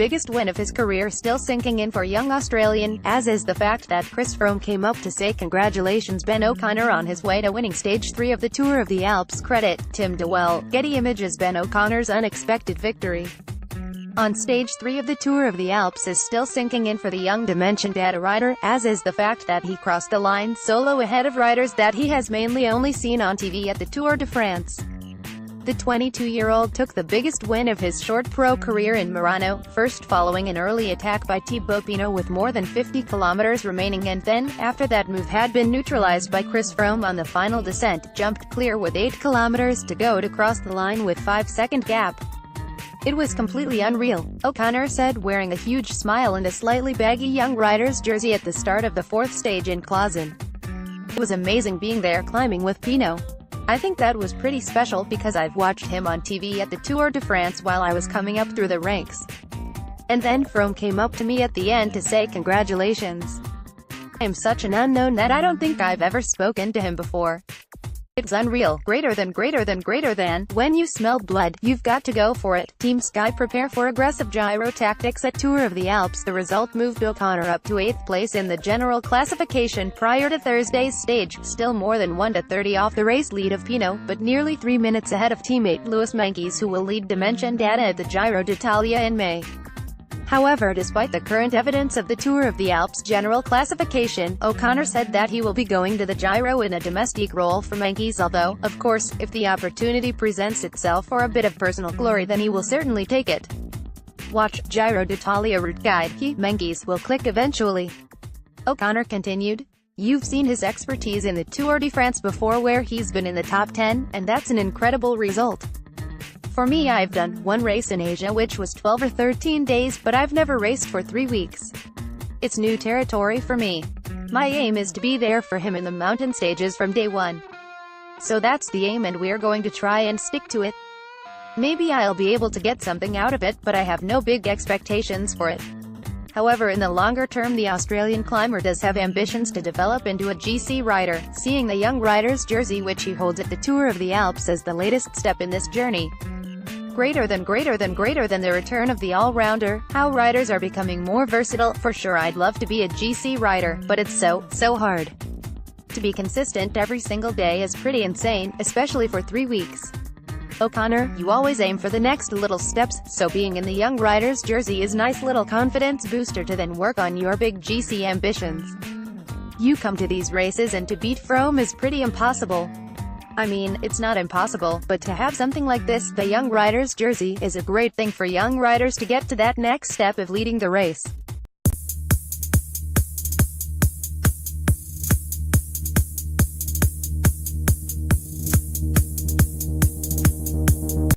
biggest win of his career still sinking in for young Australian, as is the fact that Chris Froome came up to say congratulations Ben O'Connor on his way to winning Stage 3 of the Tour of the Alps Credit. Tim Waele, Getty Images Ben O'Connor's unexpected victory on Stage 3 of the Tour of the Alps is still sinking in for the young Dimension Data rider, as is the fact that he crossed the line solo ahead of riders that he has mainly only seen on TV at the Tour de France. The 22-year-old took the biggest win of his short pro career in Murano, first following an early attack by Thibaut Pinot with more than 50 kilometers remaining, and then, after that move had been neutralized by Chris Froome on the final descent, jumped clear with 8 kilometers to go to cross the line with 5-second gap. "It was completely unreal," O'Connor said, wearing a huge smile and a slightly baggy young rider's jersey at the start of the fourth stage in Clausen. "It was amazing being there climbing with Pinot. I think that was pretty special because I've watched him on TV at the Tour de France while I was coming up through the ranks. And then Froome came up to me at the end to say congratulations. I am such an unknown that I don't think I've ever spoken to him before. It's unreal. Greater than. When you smell blood, you've got to go for it." Team Sky prepare for aggressive gyro tactics at Tour of the Alps. The result moved O'Connor up to 8th place in the general classification prior to Thursday's stage, still more than 1:30 off the race lead of Pinot, but nearly 3 minutes ahead of teammate Lewis Meintjes, who will lead Dimension Data at the Giro d'Italia in May. However, despite the current evidence of the Tour of the Alps general classification, O'Connor said that he will be going to the Giro in a domestique role for Meintjes, although, of course, if the opportunity presents itself for a bit of personal glory then he will certainly take it. "Watch Giro d'Italia route guide. Meintjes will click eventually," O'Connor continued. "You've seen his expertise in the Tour de France before, where he's been in the top 10, and that's an incredible result. For me, I've done one race in Asia which was 12 or 13 days, but I've never raced for 3 weeks. It's new territory for me. My aim is to be there for him in the mountain stages from day one. So that's the aim, and we're going to try and stick to it. Maybe I'll be able to get something out of it, but I have no big expectations for it." However, in the longer term, the Australian climber does have ambitions to develop into a GC rider, seeing the young rider's jersey which he holds at the Tour of the Alps as the latest step in this journey. Greater than the return of the all-rounder, how riders are becoming more versatile. "For sure I'd love to be a GC rider, but it's so hard. To be consistent every single day is pretty insane, especially for 3 weeks. O'Connor, you always aim for the next little steps, so being in the young rider's jersey is nice little confidence booster to then work on your big GC ambitions. You come to these races and to beat Froome is pretty impossible. I mean, it's not impossible, but to have something like this, the young rider's jersey, is a great thing for young riders to get to that next step of leading the race.